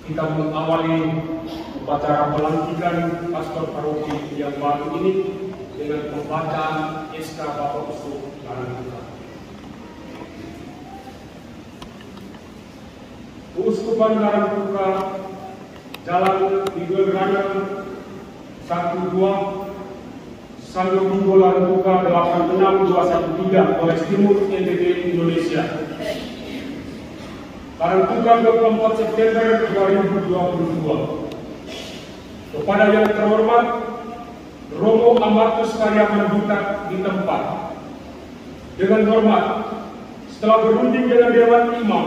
kita mengawali upacara pelantikan pastor paroki yang baru ini dengan pembacaan SK Bapak Uskup Larang-Tuka. Keuskupan Larang-Tuka Jalan Miguel Raya 12 Santo Minggu Larang-Tuka 86213 Polres Timur NTT Indonesia. Larang-Tuka 24 September 2022. Kepada yang terhormat Romo Amatus Karya Mendutak di tempat. Dengan hormat, setelah berunding dengan Dewan Imam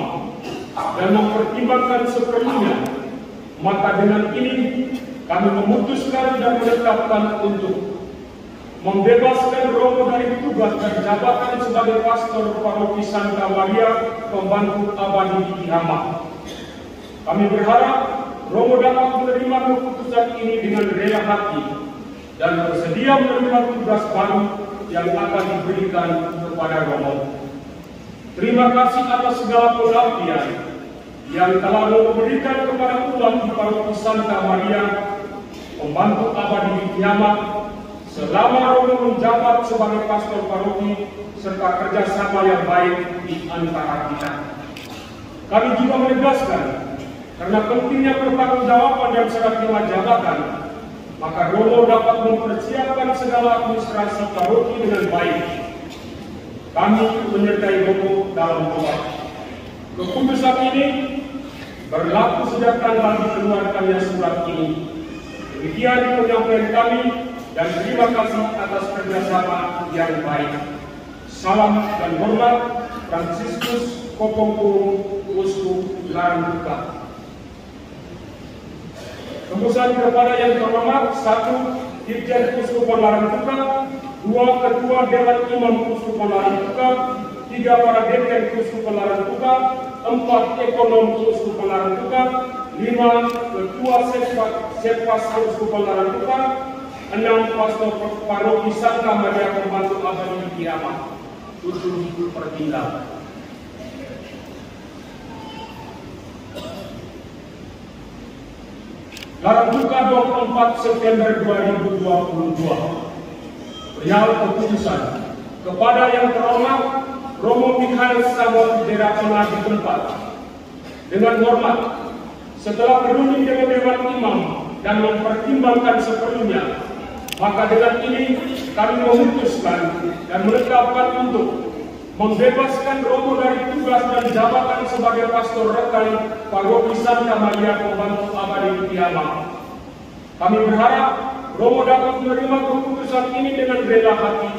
dan mempertimbangkan seperlunya, maka dengan ini kami memutuskan dan menetapkan untuk membebaskan Romo dari tugas dan jabatan sebagai pastor paroki Santa Maria Pembantu Abadi di Kihama. Kami berharap Romo dapat menerima keputusan ini dengan rela hati dan bersedia menerima tugas baru yang akan diberikan kepada Romo. Terima kasih atas segala pengabdian yang telah memberikan kepada umat di paroki Santa Maria Pembantu Abadi di Kihama selama Romo menjabat sebagai pastor paroki serta kerjasama yang baik di antara kita. Kami juga menegaskan, karena pentingnya pertanggungjawaban dan serah terima jabatan, maka Romo dapat mempersiapkan segala administrasi paroki dengan baik. Kami menyertai Romo dalam doa. Keputusan ini berlaku sejak tanggal dikeluarkannya surat ini. Demikian penyampaian kami. Dan terima kasih atas kerjasama yang baik. Salam dan hormat, Fransiskus Kopongkurung, Uskup Larang-Tuka. Tembusan kepada yang terhormat: 1. Dirjen Uskupan Larang-Tuka, 2. Ketua Dewan Imam Uskupan Larang-Tuka, 3. Para Dekan Uskupan Larang-Tuka, 4. Ekonom Uskupan Larang-Tuka, 5. Ketua Setpas Uskupan Larang-Tuka, 6. Pastor paroki Santa Maria Pembantu Abadi di Kihama. 7. Pertinggal. Larang-Tuka 24 September 2022. Perihal keputusan kepada yang terhormat Romo Mikhail Samuel Derapona di tempat. Dengan hormat, setelah berunding dengan Dewan Imam dan mempertimbangkan seperlunya, maka dengan ini kami memutuskan dan menetapkan untuk membebaskan Romo dari tugas dan jabatan sebagai pastor rekan paroki Santa Maria Pembantu Abadi di Kihama. Kami berharap Romo dapat menerima keputusan ini dengan rela hati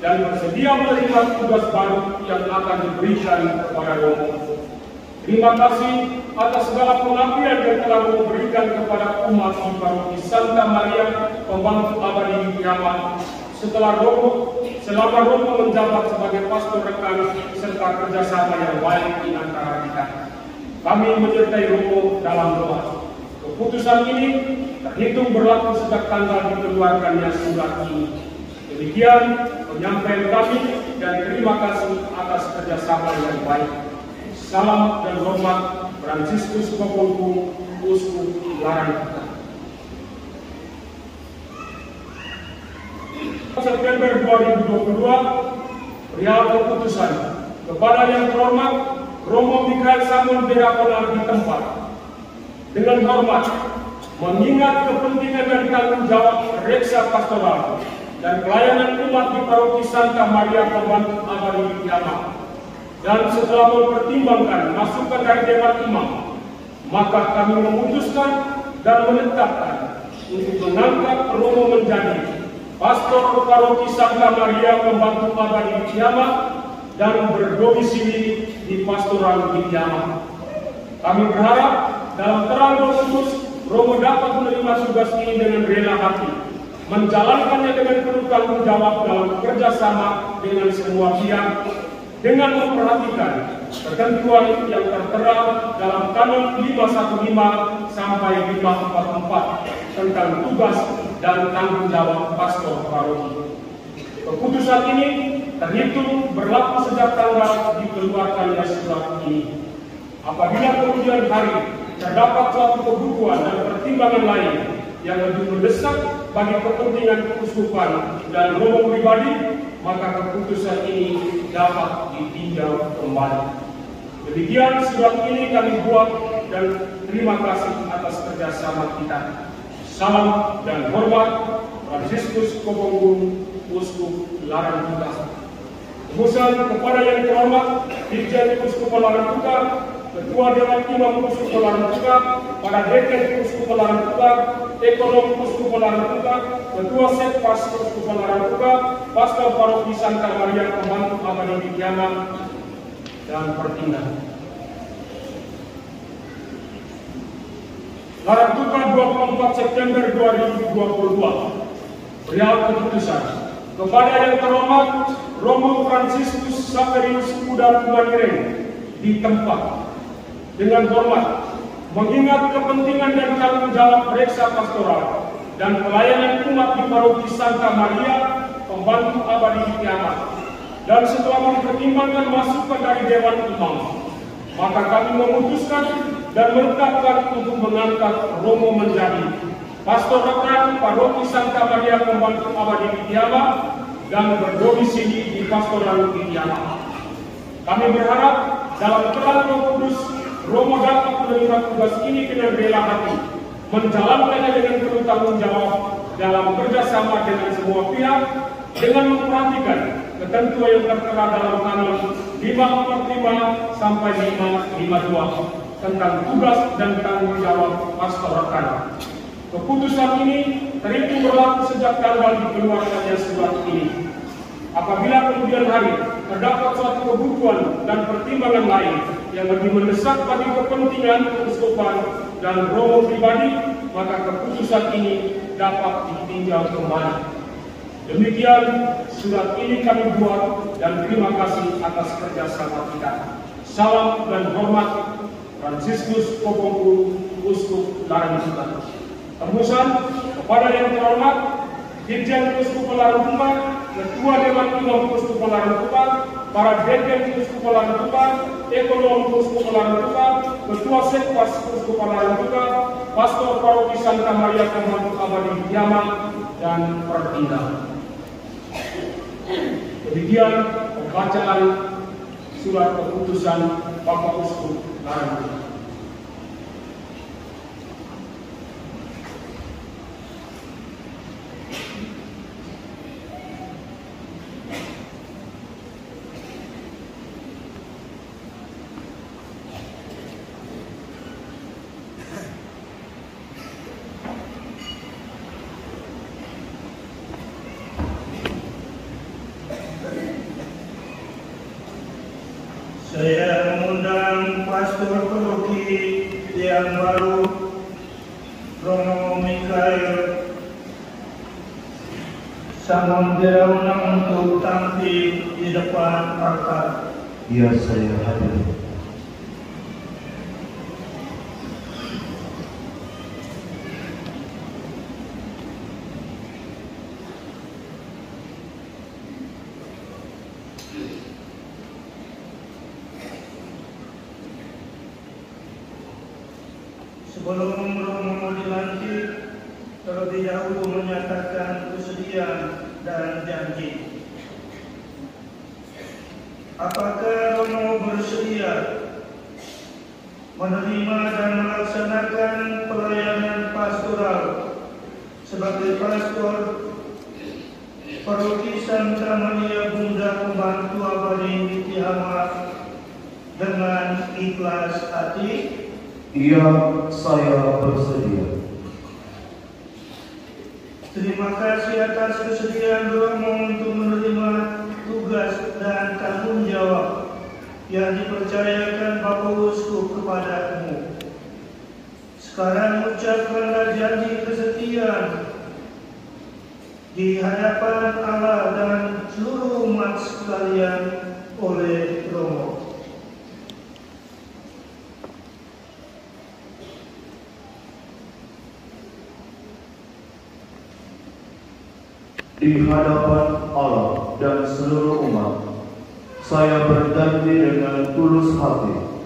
dan bersedia menerima tugas baru yang akan diberikan kepada Romo. Terima kasih atas segala pengabdian yang telah memberikan kepada umat di paroki Santa Maria Pembantu Abadi di Kihama selama Romo menjabat sebagai pastor rekan serta kerjasama yang baik di antara kita. Kami menyertai Romo dalam doa. Keputusan ini terhitung berlaku sejak tanggal dikeluarkannya surat ini. Demikian penyampaian kami dan terima kasih atas kerjasama yang baik. Salam dan hormat, Fransiskus Kopongkurung, Uskup Larang-Tuka. September 2022, perihal keputusan kepada yang terhormat Romo Mikhail Samuel Derapona di tempat. Dengan hormat, mengingat kepentingan dan tanggung jawab reksa pastoral dan pelayanan umat di paroki Santa Maria Pembantu Abadi di Kihama, dan setelah mempertimbangkan masukan dari Dewan Imam, maka kami memutuskan dan menetapkan untuk mengangkat Romo menjadi pastor paroki Santa Maria Pembantu Abadi di Kihama dan berdomisili di pastoral di Kihama. Kami berharap dalam terang Roh Kudus, Romo dapat menerima tugas ini dengan rela hati, menjalankannya dengan penuh tanggung jawab dalam kerjasama dengan semua pihak, dengan memperhatikan ketentuan yang tertera dalam Kanon 515 sampai 544 tentang tugas dan tanggung jawab pastor paroki. Keputusan ini terhitung berlaku sejak tanggal dikeluarkannya surat ini. Apabila kemudian hari terdapat suatu kebutuhan dan pertimbangan lain yang lebih mendesak bagi kepentingan keuskupan dan romo pribadi, maka keputusan ini dapat ditinjau kembali. Demikian surat ini kami buat dan terima kasih atas kerjasama kita. Salam dan hormat, Fransiskus Koponggung, Uskup Larangtuka. Tebusan kepada yang terhormat Dirjen Uskup Larangtuka, Ketua Dewan Imam Uskup Larangtuka, para Dekan Uskup Larangtuka, Ekonom Uskup Larangtuka, Ketua Sekpas Uskup Larangtuka, Pastor Paroki Santa Maria Pembantu Abadi di Kiamat, dan Pertindak. Larangtuka 24 September 2022. Perihal keputusan kepada yang terhormat Romo Fransiskus Saverius Kuda Kumanireng di tempat, dengan hormat mengingat kepentingan dan tanggung jawab reksa pastoral dan pelayanan umat di Paroki Santa Maria Pembantu Abadi di Kiamat, dan setelah mempertimbangkan masukan dari Dewan Imam, maka kami memutuskan dan menetapkan untuk mengangkat Romo menjadi Pastor Rekan Paroki Santa Maria Pembantu Abadi di Kiamat dan berdomisili di Pastoral di Kiamat. Kami berharap dalam peran Roh Kudus, Romo dapat menerima tugas ini dengan rela hati, menjalankannya dengan penuh tanggung jawab dalam kerjasama dengan semua pihak, dengan memperhatikan ketentuan yang tertera dalam Kanun 545 sampai 552 tentang tugas dan tanggung jawab pastor rekan. Keputusan ini terhitung berlaku sejak tanggal dikeluarkannya surat ini. Apabila kemudian hari terdapat suatu kebutuhan dan pertimbangan lain yang lebih mendesak bagi kepentingan keuskupan dan romo pribadi, maka keputusan ini dapat ditinjau kembali. Demikian surat ini kami buat dan terima kasih atas kerjasama kita. Salam dan hormat, Fransiskus Koponggung, Uskup Larangtuka. Tembusan kepada yang terhormat Dirjen Uskup Larangtuka, Ketua Dewan Imam Uskup Larangtuka, para Dekan Uskup Larangtuka, Ekonom Uskup Larangtuka, Ketua Sekpas Uskup Larangtuka, Pastor Paroki Santa Maria Pembantu Abadi di Kiamat, dan Pertindak. Demikian pembacaan surat keputusan Bapak Uskup Larangtuka. Saya mengundang Pastor Paroki yang baru, Romo Mikael Samonderauna, untuk tampil di depan altar. Ya, saya hadir. Sebelum Romo dilantik, terlebih dahulu menyatakan kesediaan dan janji. Apakah Romo bersedia menerima dan melaksanakan pelayanan pastoral sebagai pastor Paroki Santa Maria Bunda Pembantu Abadi di Kiamat dengan ikhlas hati? Iya, saya bersedia. Terima kasih atas kesediaan Romo untuk menerima tugas dan tanggung jawab yang dipercayakan Bapak Uskup kepadamu. Sekarang ucapkanlah janji kesetiaan di hadapan Allah dan seluruh umat sekalian oleh Romo. Di hadapan Allah dan seluruh umat, saya berjanji dengan tulus hati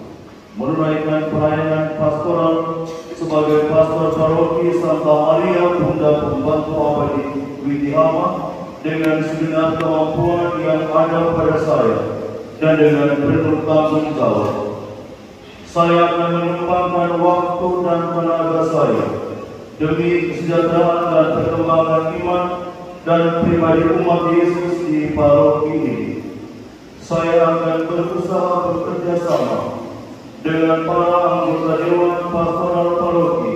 menunaikan pelayanan pastoral sebagai pastor paroki Santa Maria Bunda Pembantu Abadi Witihama dengan segenap kemampuan yang ada pada saya dan dengan penuh tanggung jawab. Saya akan menyumbangkan waktu dan tenaga saya demi kesejahteraan dan perkembangan iman dan pribadi umat Yesus di paroki ini. Saya akan berusaha bekerja sama dengan para anggota Dewan Pastoral Paroki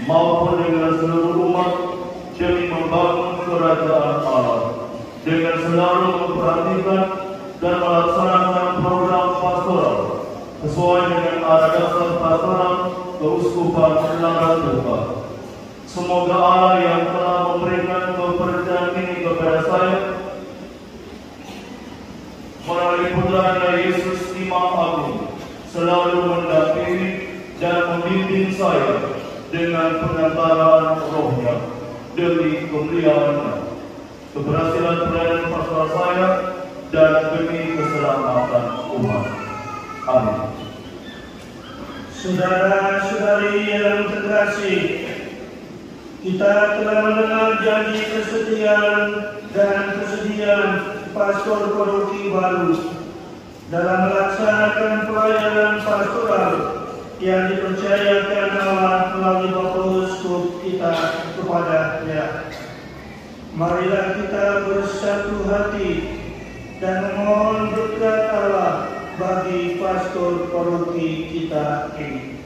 maupun dengan seluruh umat demi membangun kerajaan Allah dengan selalu memperhatikan dan melaksanakan program pastoral sesuai dengan arah dasar pastoral Keuskupan Langkat. Semoga Allah yang telah memberikan kepercayaan ini kepada saya melalui putranya Yesus Imam Agung selalu mendampingi dan membimbing saya dengan pengantaran rohnya demi kemuliaan-Nya, keberhasilan pelayanan pastoral saya dan demi keselamatan umat. Amin. Saudara-saudari yang terkasih, kita telah mendengar janji kesetiaan dan kesediaan pastor paroki baru dalam melaksanakan pelayanan pastoral yang dipercayakan Allah melalui Bapak Uskup kita kepadanya. Marilah kita bersatu hati dan memohon berkat Allah bagi pastor paroki kita ini.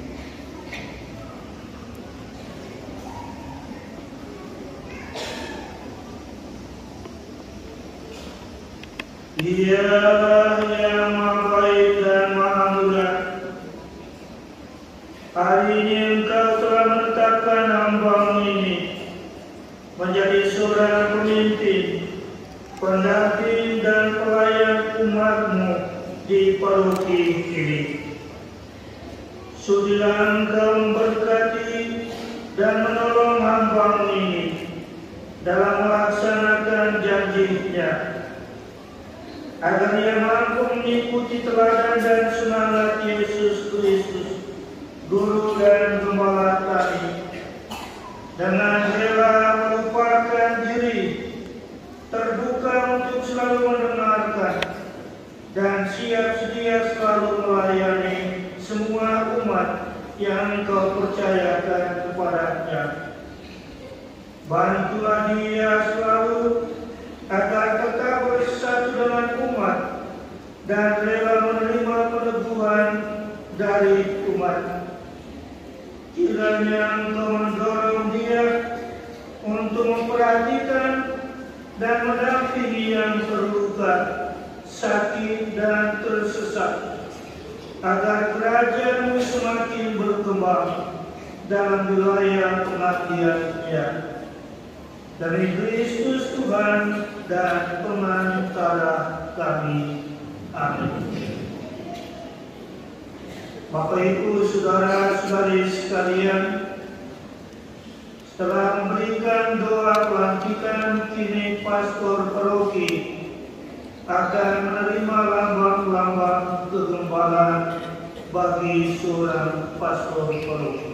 Dialah yang Maha Baik dan Maha Murah. Hari ini Engkau telah menetapkan hamba-Mu ini menjadi seorang pemimpin, pendamping dan pelayan umat-Mu di paroki ini. Sudilah Engkau memberkati dan menolong hamba-Mu ini dalam melaksanakan janji-Nya, agar ia mampu mengikuti teladan dan semangat Yesus Kristus, Guru dan Gembala kami, dengan rela melupakan diri, terbuka untuk selalu mendengarkan, dan siap sedia selalu melayani semua umat yang Engkau percayakan kepadanya. Bantulah dia selalu agar tetap bersatu dengan umat dan rela menerima peneguhan dari umat. Kiranya Engkau mendorong dia untuk memperhatikan dan mendampingi yang terluka, sakit dan tersesat, agar kerajaan-Mu semakin berkembang dalam wilayah pengabdian-Nya. Demi Kristus Tuhan dan Pengantara kami. Amin. Bapak Ibu, saudara-saudari sekalian, setelah memberikan doa pelantikan, kini pastor paroki akan menerima lambang-lambang kegembalaan bagi seorang pastor paroki.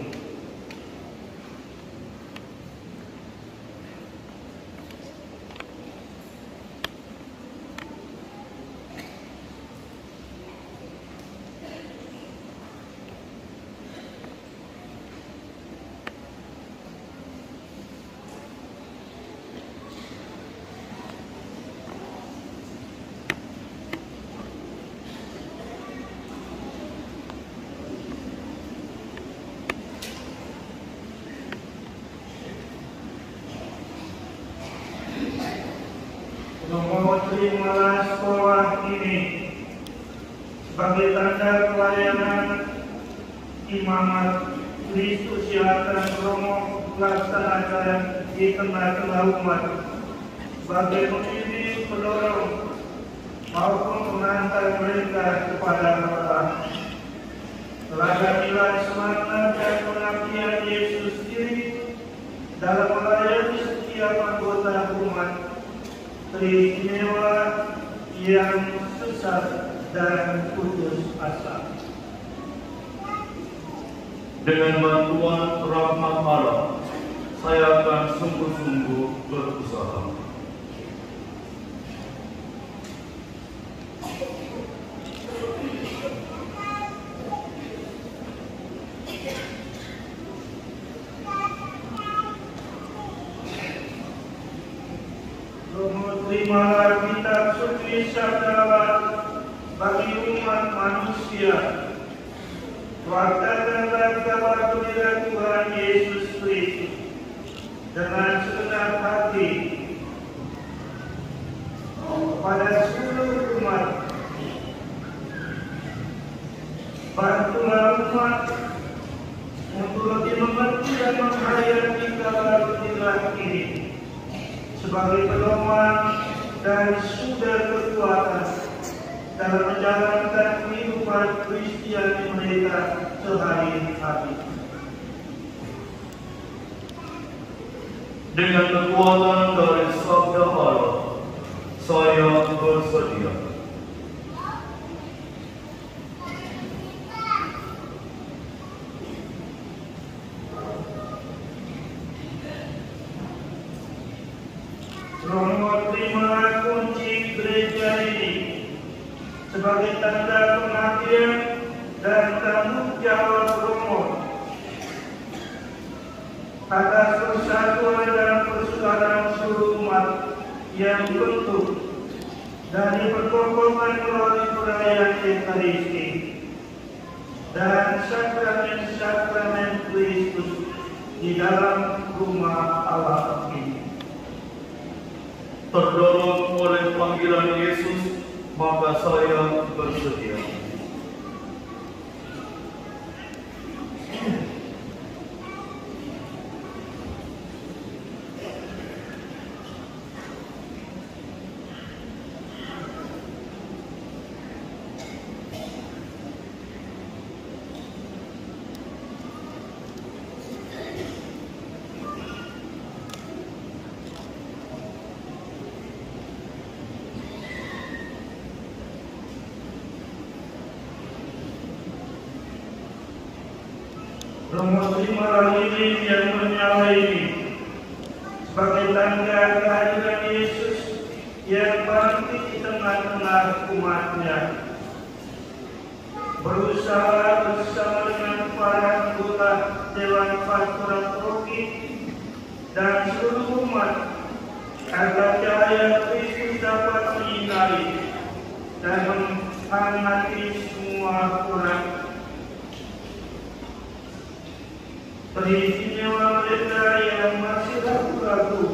Terimalah sekolah ini sebagai tanda pelayanan imamat Kristus yang akan Romo laksanakan di tengah-tengah umat sebagai pembimbing, pendorong maupun pengantar mereka kepada Allah. Teladanilah semangat dan pengabdian Yesus sendiri dalam melayani setiap anggota umat, teristimewa yang sesat dan putus asa. Dengan bantuan rahmat Allah, saya akan sungguh-sungguh berusaha. Romo, terimalah kitab suci sabda Allah bagi umat manusia. Wartakanlah kabar gembira Tuhan Yesus Kristus dengan segenap hati pada seluruh umat. Bantulah umat untuk lebih mengerti dan menghayati kabar gembira ini sebagai pedoman dan sumber kekuatan dalam menjalankan kehidupan Kristiani mereka sehari-hari. Dengan kekuatan dari sabda Allah, saya bersedia. Romo, terimalah kunci gereja ini sebagai tanda pengabdian dan tanggung jawab Romo atas persatuan dan persaudaraan seluruh umat yang dibentuk dan diperkokohkan melalui perayaan Ekaristi dan sakramen-sakramen Kristus di dalam rumah Allah ini. Terdorong oleh panggilan Yesus, maka saya bersedia. Romo, terimalah lilin yang menyala ini sebagai tanda kehadiran Yesus yang bangkit di tengah-tengah umatnya. Berusaha bersama dengan para anggota Dewan Pastoral Paroki dan seluruh umat agar cahaya Kristus dapat menyinari dan menghangati semua orang. Teristimewa mereka yang masih ragu-ragu,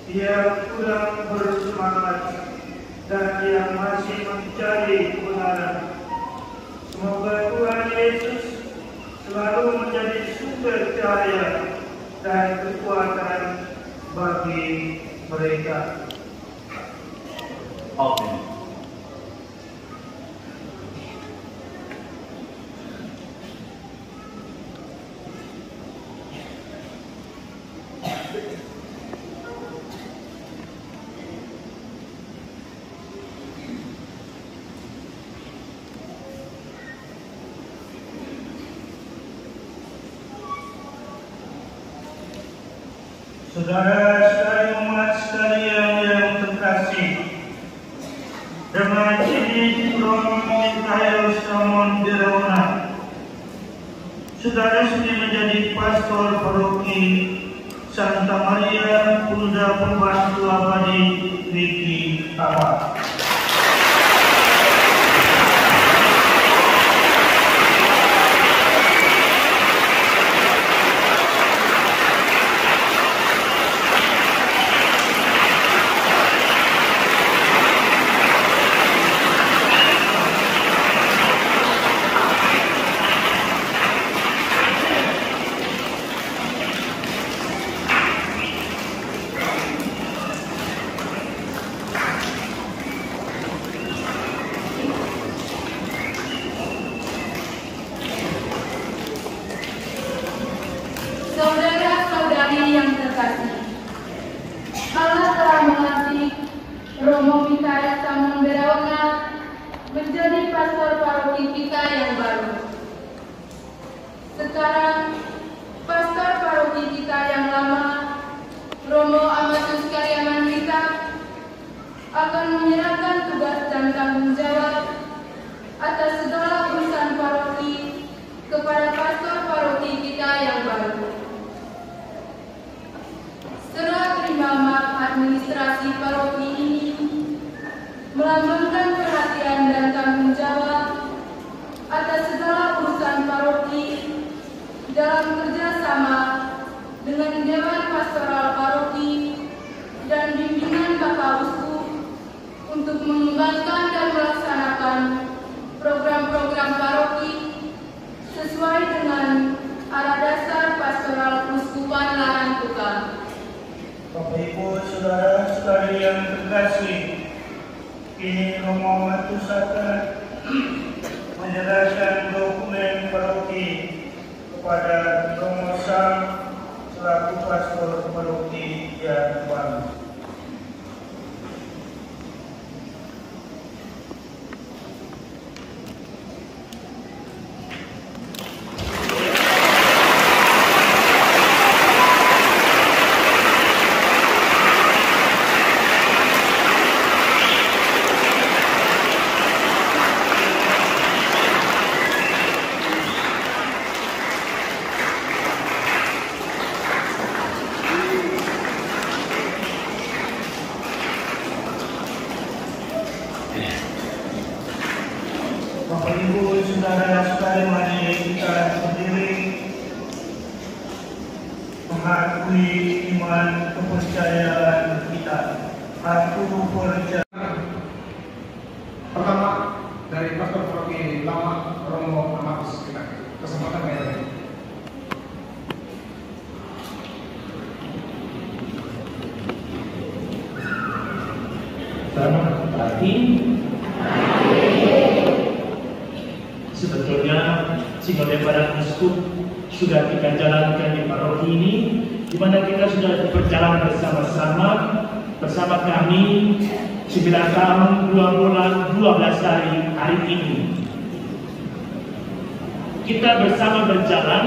yang kurang bersemangat, dan yang masih mencari kebenaran. Semoga Tuhan Yesus selalu menjadi sumber cahaya dan kekuatan bagi mereka. Amin. Saudara-saudari umat sekalian yang terkasih, dengan ini Romo Mikael Salmon Verona sudah resmi menjadi pastor paroki Santa Maria Bunda Pembantu Abadi Wiki Ahmad. Saudara-saudari yang terkasih, Allah telah melantik Romo Mikael Salmon Verona menjadi pastor paroki kita yang baru. Sekarang, pastor paroki kita yang lama, Romo Amatus Karyaman Wita, akan menyerahkan tugas dan tanggung jawab atas segala urusan paroki kepada pastor paroki kita yang baru. Serah terima maaf administrasi paroki ini melambangkan perhatian dan tanggung jawab atas segala urusan paroki dalam kerjasama dengan Dewan Pastoral Paroki dan bimbingan Bapak Uskup untuk mengembangkan dan melaksanakan program-program paroki sesuai dengan arah dasar pastoral Uskupan Larantuka. Bapak Ibu Saudara sekalian terkasih, kini Romo Amatus akan menyerahkan dokumen paroki kepada Romo Sam selaku pastor paroki yang baru. Bapak Ibu Saudara sekalian, mari kita berdiri mengakui iman kepercayaan kita. Aku percaya. Pertama dari pastor paroki lama Romo Amatus kita. Kesempatan saya. Selamat pagi. Sebetulnya sinode pada uskup sudah kita jalankan di paroki ini, di mana kita sudah berjalan bersama kami 9 tahun 2 bulan 12 hari ini. Kita bersama berjalan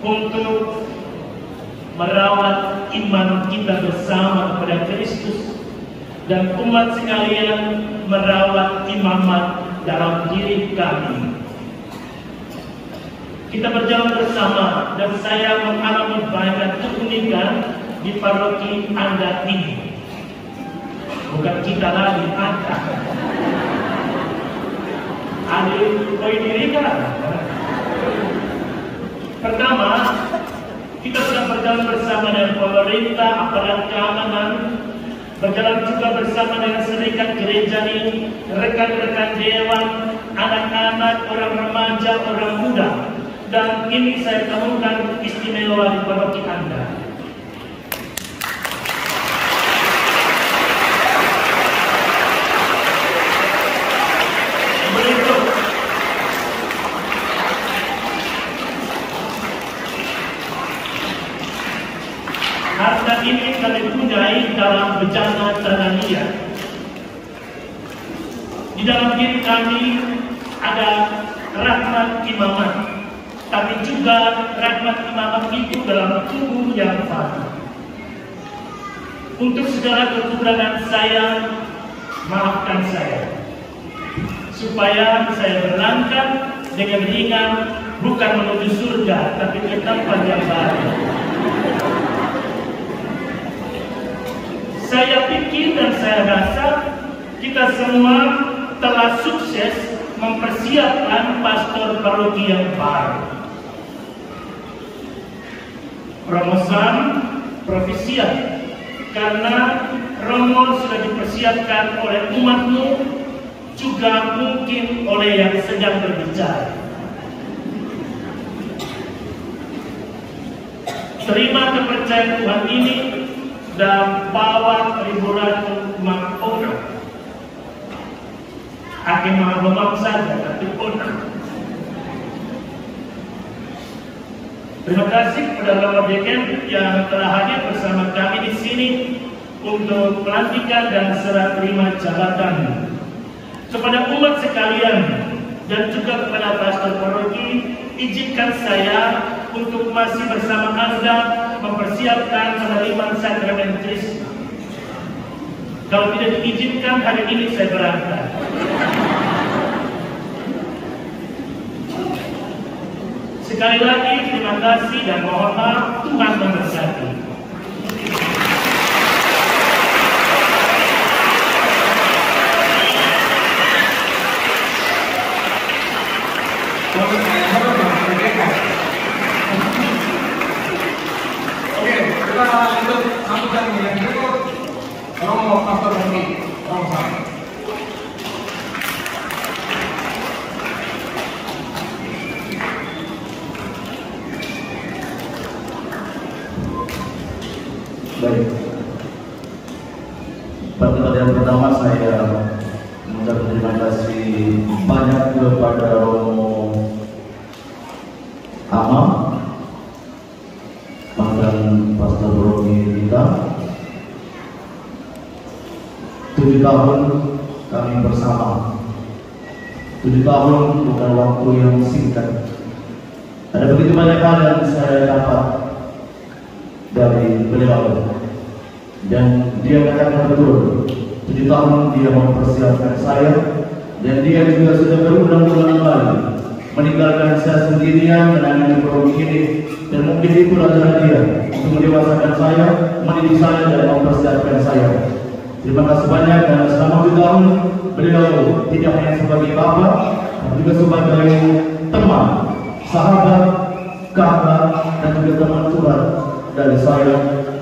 untuk merawat iman kita bersama kepada Kristus dan umat sekalian merawat imamat dalam diri kami. Kita berjalan bersama dan saya mengalami banyak keunikan di paroki Anda ini. Bukan kita lagi, Anda. Adik poin diri kan? Pertama, kita sudah berjalan bersama dengan pemerintah, aparat keamanan, berjalan juga bersama dengan serikat gereja ini, rekan-rekan dewan, anak-anak, orang remaja, orang muda. Dan ini saya temukan istimewa di paroki Anda. Berikut. Harta ini kami punyai dalam bejana Tanania. Di dalam diri kami ada rahmat imamat, tapi juga rahmat imamat itu dalam tubuh yang fana. Untuk segala kekurangan saya, maafkan saya, supaya saya berlangkah dengan ringan, bukan menuju surga, tapi ke tempat yang baru. Saya pikir dan saya rasa kita semua telah sukses mempersiapkan pastor paroki yang baru. Romo Sam profesiat, karena Romo sudah dipersiapkan oleh umatmu, juga mungkin oleh yang sedang berbicara. Terima kepercayaan Tuhan ini dan bawa ribuan umat orang. Hakim Mahkamah saja, tapi orang. Terima kasih kepada Bapak Dekan yang telah hadir bersama kami di sini untuk pelantikan dan serah terima jabatan. Kepada umat sekalian dan juga kepada pastor paroki, izinkan saya untuk masih bersama Anda mempersiapkan penerimaan sakramen Trisma. Kalau tidak diizinkan, hari ini saya berangkat. Sekali lagi terima kasih dan mohon maaf, Tuhan memberkati. Oke, kita lanjut sambutan yang berikut. Romo Pastor Romi, Romo Sam. Baik. Pertanyaan pertama saya mengucapkan terima kasih banyak kepada Romo Ama, mantan Pastor Romi kita. 7 tahun kami bersama. 7 tahun bukan waktu yang singkat. Ada begitu banyak hal yang saya dapat dari beliau, dan dia katakan betul, 7 tahun dia mempersiapkan saya, dan dia juga sudah berulang-ulang kali meninggalkan saya sendirian menangani program ini, dan mungkin itu adalah dia untuk mendewasakan saya, mendidik saya, dan mempersiapkan saya. Terima kasih banyak, dan selama 7 tahun beliau tidak hanya sebagai bapak, tapi juga sebagai teman, sahabat, kakak, dan juga teman curhat dari saya.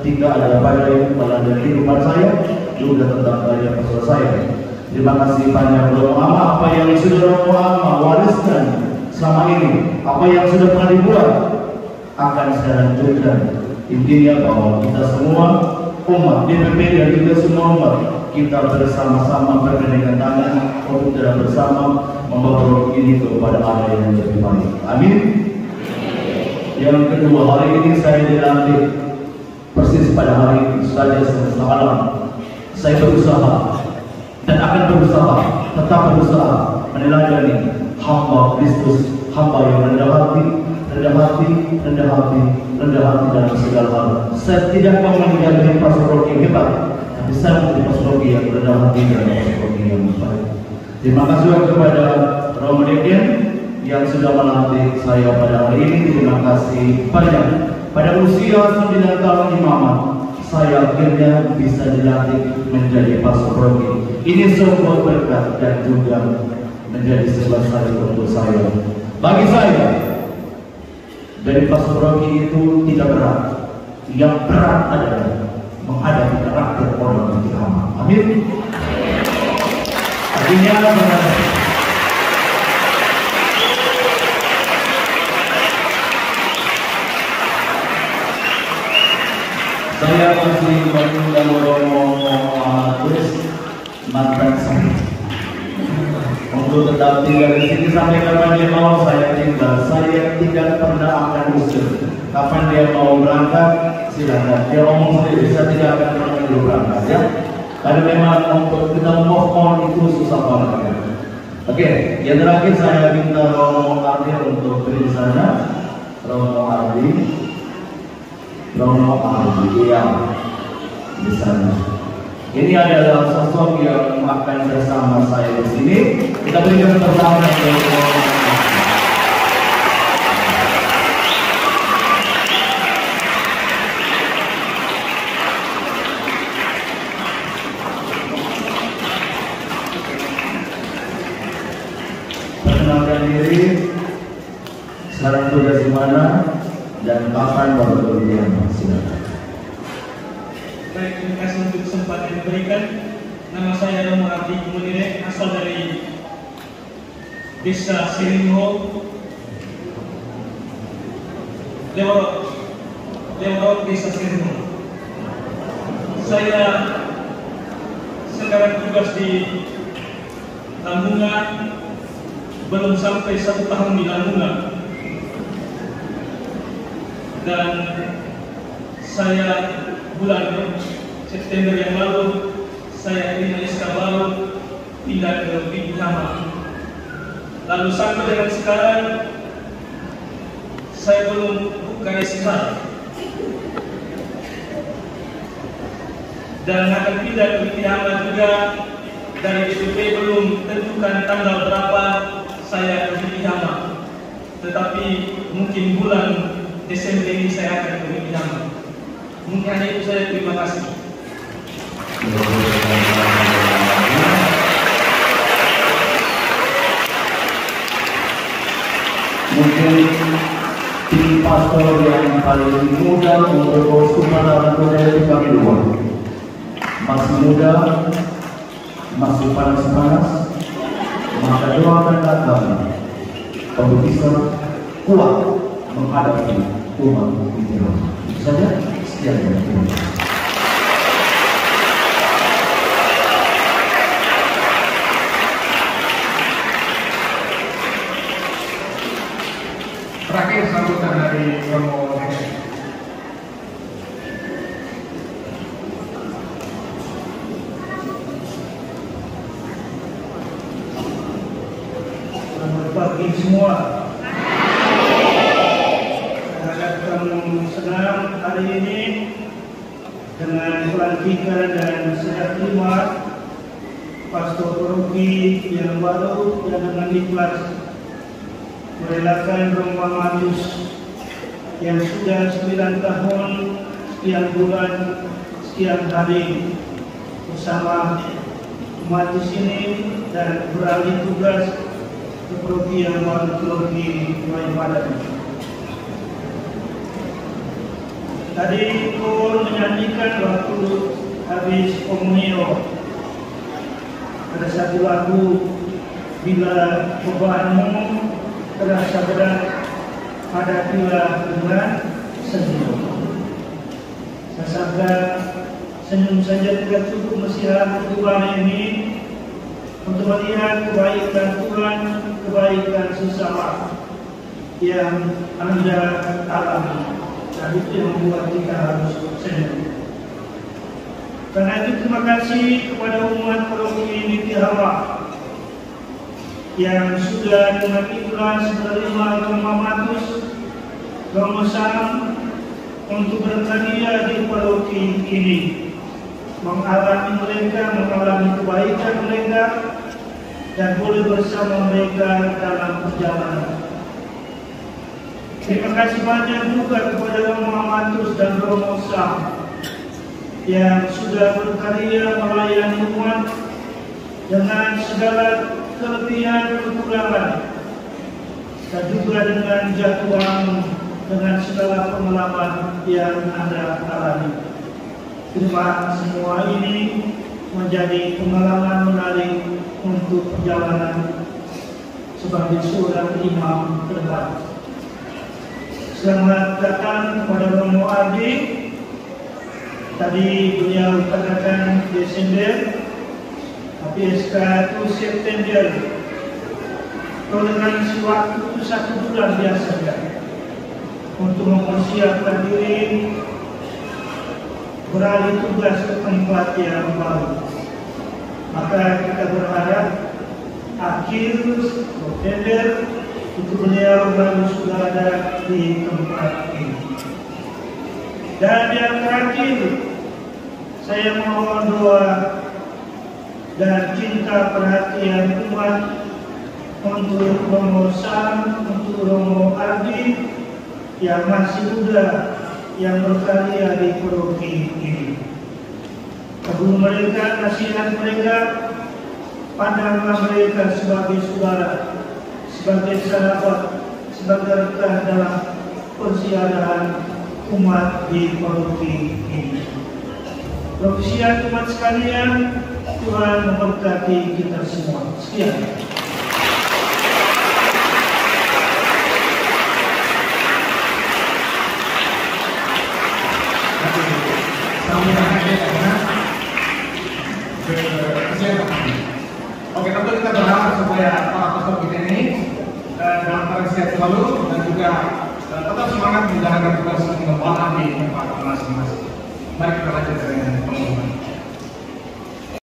Tidak ada badai dalam kehidupan saya, juga tentang karya pastor saya. Terima kasih banyak Romo Ama, apa yang sudah Romo Ama wariskan selama ini, apa yang sudah pernah dibuat akan saya lanjutkan. Intinya bahwa kita semua umat DPP dan juga semua umat, kita bersama-sama bergandengan tangan untuk tidak bersama membawa program ini kepada arah yang lebih baik. Amin. Yang kedua, hari ini saya dilantik persis pada hari ini saja semesta alam. Saya berusaha dan akan berusaha, tetap berusaha meneladani hamba Kristus, hamba yang rendah hati, rendah hati, rendah hati, rendah hati dalam segala hal. Saya tidak mau menjadi pastor Rogi hebat, tapi saya menjadi pastor Rogi yang rendah hati dan pastor Rogi yang baik. Terima kasih kepada Romo Deken yang sudah melantik saya pada hari ini. Terima kasih banyak. Pada usia 9 tahun imamat, saya akhirnya bisa dilantik menjadi pastor Rogi. Ini sebuah berkat dan juga menjadi sebuah salib untuk saya. Bagi saya, dari pastor Rogi itu tidak berat. Yang berat adalah menghadapi karakter orang yang dihama. Amin. Akhirnya saya masih mengundang Romo Agus mantan saya untuk tetap tinggal di sini sampai kapan dia mau saya tinggal. Saya tidak pernah akan usir. Kapan dia mau berangkat, silakan. Dia ngomong sendiri, saya tidak akan pernah dia berangkat ya. Karena memang untuk kita move on itu susah banget ya. Oke, yang terakhir saya minta Romo Ardi untuk beri di sana. Romo Ardi yang di sana. Ini adalah sosok yang akan bersama saya di sini. Kita berikan tepuk tangan untuk perkenalkan diri, sekarang tugas di mana dan kapan baru kemudian silakan. Baik, terima kasih untuk kesempatan yang diberikan. Nama saya Romo Ardi Kumunire, asal dari Desa Siringho, Leworok, Desa Siringho. Saya sekarang tugas di Lamongan, belum sampai 1 tahun di Lamongan. Dan saya bulan September yang lalu saya terima SK baru pindah ke Bintama. Lalu sampai dengan sekarang saya belum buka SK dan akan pindah ke Witihama juga. Dari DPP belum tentukan tanggal berapa saya ke Witihama, tetapi mungkin bulan Desember ini saya akan ke Witihama. Mungkin hanya itu saja, terima kasih. Mungkin tim pastor yang paling muda untuk kepada dari kami dua, masih muda, masih panas-panas, maka doakan kami untuk bisa kuat menghadapi umat Witihama. Itu saja, sekian dari terima kasih. Terakhir sambutan dari Romo Selamat pagi semua. Saya akan senang hari ini dengan pelantikan dan saya terima pastor paroki yang baru yang dengan ikhlas merelakan Romo Amatus yang sudah 9 tahun, sekian bulan, sekian hari bersama umat di sini dan beralih tugas ke paroki yang baru, paroki Maipadan. Tadi Kor menyanyikan waktu habis komunio ada satu lagu, bila bebanmu terasa berat, hadapilah dengan senyum. Saya sadar senyum saja tidak cukup, mesti ada Tuhan ini untuk melihat kebaikan Tuhan, kebaikan sesama yang Anda alami. Dan itu yang membuat kita harus senyum. Karena itu terima kasih kepada umat paroki Witihama yang sudah dengan ikhlas menerima Romo Amatus, Romo Sam untuk berkarya di paroki ini, mengalami mereka, mengalami kebaikan mereka, dan boleh bersama mereka dalam perjalanan. Terima kasih banyak juga kepada Romo Amatus dan Romo Sam yang sudah berkarya melayani umat dengan segala kelebihan kekurangan dan juga dengan jatuhan, dengan segala pengalaman yang Anda alami. Terima semua ini menjadi pengalaman menarik untuk perjalanan sebagai seorang imam ke depan. Selamat datang kepada Romo Ardi. Tadi beliau katakan Desember, tapi SK itu September. Toleransi waktu itu 1 bulan biasa saja untuk mempersiapkan diri beralih tugas ke tempat yang baru. Maka kita berharap akhir November itu beliau baru sudah ada di tempat ini. Dan yang terakhir, saya mohon doa dan cinta perhatian umat untuk Romo Sam, untuk Romo Ardi yang masih muda, yang berkarya di paroki ini. Kabul mereka, nasihat mereka, pandanglah mereka sebagai saudara, sebagai sahabat, sebagai rekan dalam persiaran umat di paroki ini. Profesian umat sekalian, Tuhan memberkati kita semua. Sekian. Oke, tentu kita berharap supaya para pastor kita ini dalam keadaan sehat selalu dan juga tetap semangat menjalankan tugas pengembangan di tempat masing-masing. Mari kita lanjut dengan pengumuman.